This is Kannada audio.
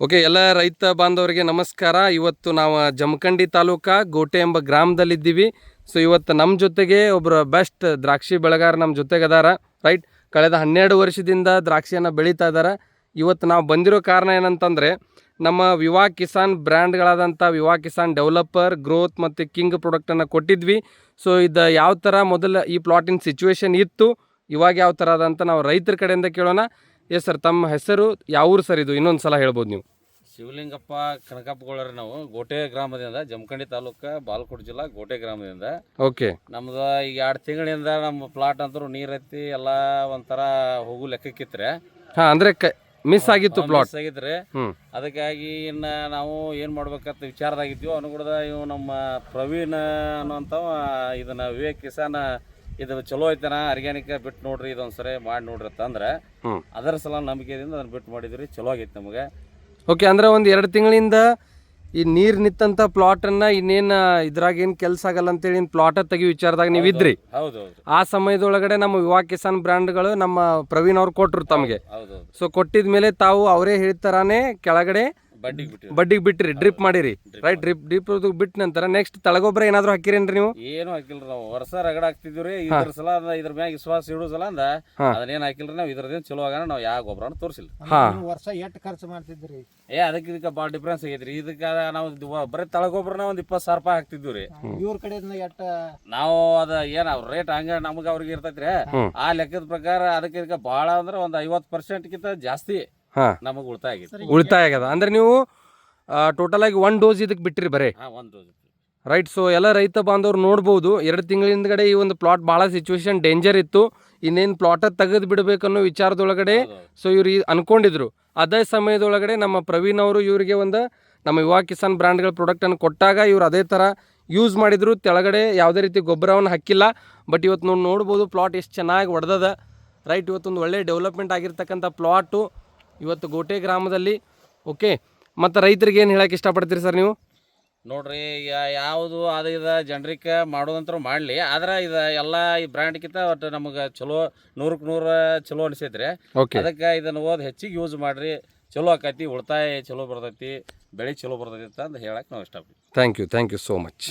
ಓಕೆ, ಎಲ್ಲ ರೈತ ಬಾಂಧವರಿಗೆ ನಮಸ್ಕಾರ. ಇವತ್ತು ನಾವು ಜಮಖಂಡಿ ತಾಲೂಕಾ ಗೋಟೆ ಎಂಬ ಗ್ರಾಮದಲ್ಲಿದ್ದೀವಿ. ಸೊ ಇವತ್ತು ನಮ್ಮ ಜೊತೆಗೆ ಒಬ್ಬರು ಬೆಸ್ಟ್ ದ್ರಾಕ್ಷಿ ಬೆಳೆಗಾರ ನಮ್ಮ ಜೊತೆಗೆ ಅದಾರ. ರೈಟ್, ಕಳೆದ 12 ವರ್ಷದಿಂದ ದ್ರಾಕ್ಷಿಯನ್ನು ಬೆಳೀತಾ ಇದ್ದಾರೆ. ಇವತ್ತು ನಾವು ಬಂದಿರೋ ಕಾರಣ ಏನಂತಂದರೆ, ನಮ್ಮ ವಿವಾ ಕಿಸಾನ್ ಬ್ರ್ಯಾಂಡ್ಗಳಾದಂಥ ವಿವಾ ಕಿಸಾನ್ ಡೆವಲಪರ್, ಗ್ರೋತ್ ಮತ್ತು ಕಿಂಗ್ ಪ್ರಾಡಕ್ಟನ್ನು ಕೊಟ್ಟಿದ್ವಿ. ಸೊ ಇದು ಯಾವ ಥರ ಮೊದಲು ಈ ಪ್ಲಾಟಿನ ಸಿಚುವೇಶನ್ ಇತ್ತು, ಇವಾಗ ಯಾವ ಥರ ಅದಂತ ನಾವು ರೈತರ ಕಡೆಯಿಂದ ಕೇಳೋಣ. ಎಸ್ ಸರ್, ತಮ್ಮ ಹೆಸರು ಯಾವ ಊರು ಸರ್? ಇದು ಇನ್ನೊಂದು ಸಲ ಹೇಳ್ಬೋದು ನೀವು. ಶಿವಲಿಂಗಪ್ಪ ಕನಕಪ್ಪಗಳವ್ರಿ. ನಾವು ಗೋಟೆ ಗ್ರಾಮದಿಂದ, ಜಮಖಂಡಿ ತಾಲೂಕು ಬಾಗಲಕೋಟೆ ಜಿಲ್ಲಾ ಗೋಟೆ ಗ್ರಾಮದಿಂದ. ಓಕೆ, ನಮ್ದು ಈಗ 2 ತಿಂಗಳಿಂದ ನಮ್ಮ ಪ್ಲಾಟ್ ಅಂತೂ ನೀರೈತಿ ಎಲ್ಲ ಒಂಥರ ಹೋಗು ಲೆಕ್ಕಕ್ಕಿತ್ರೆ. ಹಾಂ, ಅಂದರೆ ಮಿಸ್ ಆಗಿತ್ತು ಪ್ಲಾಟ್ ಆಗಿದ್ರಿ. ಅದಕ್ಕಾಗಿ ಇನ್ನು ನಾವು ಏನು ಮಾಡ್ಬೇಕಂತ ವಿಚಾರದಾಗಿದ್ವಿ. ಅನುಗುಣದ ಇವು ನಮ್ಮ ಪ್ರವೀಣ್ ಅನ್ನುವಂಥವ ಇದನ್ನ ವಿವೇಕ್ ಕಿಸಾನ್ ಇದು ಚಲೋ ಐತನ ಆರ್ಗ್ಯಾನಿಕ್ ಬಿಟ್ಟು ನೋಡ್ರಿ, ಇದೊಂದ್ಸರಿ ಮಾಡಿ ನೋಡ್ರಿ ಅಂತಂದ್ರೆ ಅದರ ಸಲ ನಂಬಿಕೆಯಿಂದ ಅದನ್ನ ಬಿಟ್ಟು ಮಾಡಿದ್ರಿ. ಚಲೋ ಆಗೈತೆ ನಮಗೆ. ಓಕೆ, ಅಂದರೆ ಒಂದು 2 ತಿಂಗಳಿಂದ ಈ ನೀರು ನಿಂತಂಥ ಪ್ಲಾಟನ್ನು ಇನ್ನೇನು ಇದ್ರಾಗ ಏನು ಕೆಲಸ ಆಗಲ್ಲ ಅಂತೇಳಿ ಪ್ಲಾಟ ತೆಗಿ ವಿಚಾರದಾಗ ನೀವು ಇದ್ರಿ. ಹೌದೌದು. ಆ ಸಮಯದೊಳಗಡೆ ನಮ್ಮ ವಿವಾ ಕಿಸಾನ್ ಬ್ರ್ಯಾಂಡ್ಗಳು ನಮ್ಮ ಪ್ರವೀಣ್ ಅವ್ರು ಕೊಟ್ಟರು ತಮಗೆ. ಹೌದೌದು. ಸೊ ಕೊಟ್ಟಿದ ಮೇಲೆ ತಾವು ಅವರೇ ಹೇಳ್ತಾರಾನೆ ಕೆಳಗಡೆ ಬಡ್ಡಿಗೆ ಬಿಟ್ಟಿರಿ, ಡ್ರಿಪ್ ಮಾಡಿರಿ. ರೈಟ್, ಡ್ರಿಪ್ ಬಿಟ್ಟ ನಂತರ ನೆಕ್ಸ್ಟ್ ತಳಗೊಬ್ಬರ ಏನಾದ್ರು ಹಾಕಿರೇನ್ರಿ ನೀವು? ಏನು ಹಾಕಿಲ್ರಿ. ನಾವು ವರ್ಷ ರಗಡ ಹಾಕ್ತಿದ್ವಿ. ಇದ್ರ ಸಲ ಇದ್ರ ಮ್ಯಾಗ ವಿಶ್ವಾಸ ಇಡೋ ಸಲ ಅಂದ ಅದನ್ನೇನು ಹಾಕಿಲ್ರಿ. ನಾವು ಇದ್ರದೇನು ಚಲೋ ಆಗೋಣ ನಾವು ಯಾವ ಗೊಬ್ಬರನ ತೋರಿಸಿಲ್ಲ. ವರ್ಷ ಎಷ್ಟು ಖರ್ಚು ಮಾಡ್ತಿದ್ರಿ? ಅದಕ್ಕೆ ಇದಕ್ಕೆ ಭಾಳ ಡಿಫ್ರೆನ್ಸ್ ಆಗೈತ್ರಿ. ಇದಕ್ಕೆ ನಾವು ಬರೀ ತಳಗೊಬ್ಬರನ ಒಂದು 20,000 ರೂಪಾಯಿ ಹಾಕ್ತಿದ್ವಿ ರೀ. ಇವ್ರ ಕಡೆಯಿಂದ ನಾವು ಅದ ಏನ್ ಅವ್ರ ರೇಟ್ ಹಂಗ ನಮ್ಗೆ ಅವ್ರಿಗೆ ಇರ್ತೈತ್ರಿ. ಆ ಲೆಕ್ಕದ ಪ್ರಕಾರ ಅದಕ್ಕೆ ಇದಕ್ಕೆ ಭಾಳ ಅಂದ್ರೆ ಒಂದು 50% ಜಾಸ್ತಿ ನಮಗೆ ಉಳಿತಾಯ ಆಗ್ಯದ. ಅಂದ್ರೆ ನೀವು ಟೋಟಲ್ ಆಗಿ 1 ಡೋಸ್ ಇದಕ್ಕೆ ಬಿಟ್ಟಿರಿ ಬರೇ? 1 ಡೋಸ್. ರೈಟ್. ಸೊ ಎಲ್ಲ ರೈತ ಬಾಂಧವ್ರು ನೋಡ್ಬೋದು, 2 ತಿಂಗಳ ಹಿಂದ್ಗಡೆ ಈ ಒಂದು ಪ್ಲಾಟ್ ಭಾಳ ಸಿಚುವೇಶನ್ ಡೇಂಜರ್ ಇತ್ತು. ಇನ್ನೇನು ಪ್ಲಾಟ ತೆಗೆದು ಬಿಡಬೇಕನ್ನೋ ವಿಚಾರದೊಳಗಡೆ ಸೊ ಇವ್ರು ಅನ್ಕೊಂಡಿದ್ರು. ಅದೇ ಸಮಯದೊಳಗಡೆ ನಮ್ಮ ಪ್ರವೀಣ್ ಅವರು ಇವರಿಗೆ ಒಂದು ನಮ್ಮ ವಿವಾ ಕಿಸಾನ್ ಬ್ರ್ಯಾಂಡ್ಗಳ ಪ್ರಾಡಕ್ಟನ್ನು ಕೊಟ್ಟಾಗ ಇವ್ರು ಅದೇ ಥರ ಯೂಸ್ ಮಾಡಿದ್ರು. ತೆಳಗಡೆ ಯಾವುದೇ ರೀತಿ ಗೊಬ್ಬರವನ್ನು ಹಾಕಿಲ್ಲ. ಬಟ್ ಇವತ್ತು ನೋಡ್ಬೋದು ಪ್ಲಾಟ್ ಎಷ್ಟು ಚೆನ್ನಾಗಿ ಒಡೆದದ. ರೈಟ್, ಇವತ್ತೊಂದು ಒಳ್ಳೆ ಡೆವಲಪ್ಮೆಂಟ್ ಆಗಿರ್ತಕ್ಕಂಥ ಪ್ಲಾಟು ಇವತ್ತು ಗೋಟೆ ಗ್ರಾಮದಲ್ಲಿ. ಓಕೆ, ಮತ್ತು ರೈತರಿಗೆ ಏನು ಹೇಳಕ್ಕೆ ಇಷ್ಟಪಡ್ತೀರಿ ಸರ್ ನೀವು? ನೋಡ್ರಿ, ಯಾವುದು ಅದು ಇದು ಜನರಿಕ್ ಮಾಡೋದಂತ ಮಾಡಲಿ, ಆದ್ರೆ ಇದು ಎಲ್ಲ ಈ ಬ್ರ್ಯಾಂಡ್ಗಿಂತ ಒಟ್ಟು ನಮಗೆ ಚಲೋ 100ಕ್ಕೆ 100 ಚಲೋ ಅನಿಸೈತ್ರಿ. ಅದಕ್ಕೆ ಇದನ್ನು ಹೆಚ್ಚಿಗೆ ಯೂಸ್ ಮಾಡಿರಿ, ಚಲೋ ಆಕೈತಿ, ಉಳಿತಾಯ ಚಲೋ ಬರ್ತೈತಿ, ಬೆಳೆ ಚಲೋ ಬರ್ತೈತಿ ಅಂತ ಹೇಳಕ್ಕೆ ನಾವು ಇಷ್ಟಪಡ್ತೀವಿ. Thank you so much.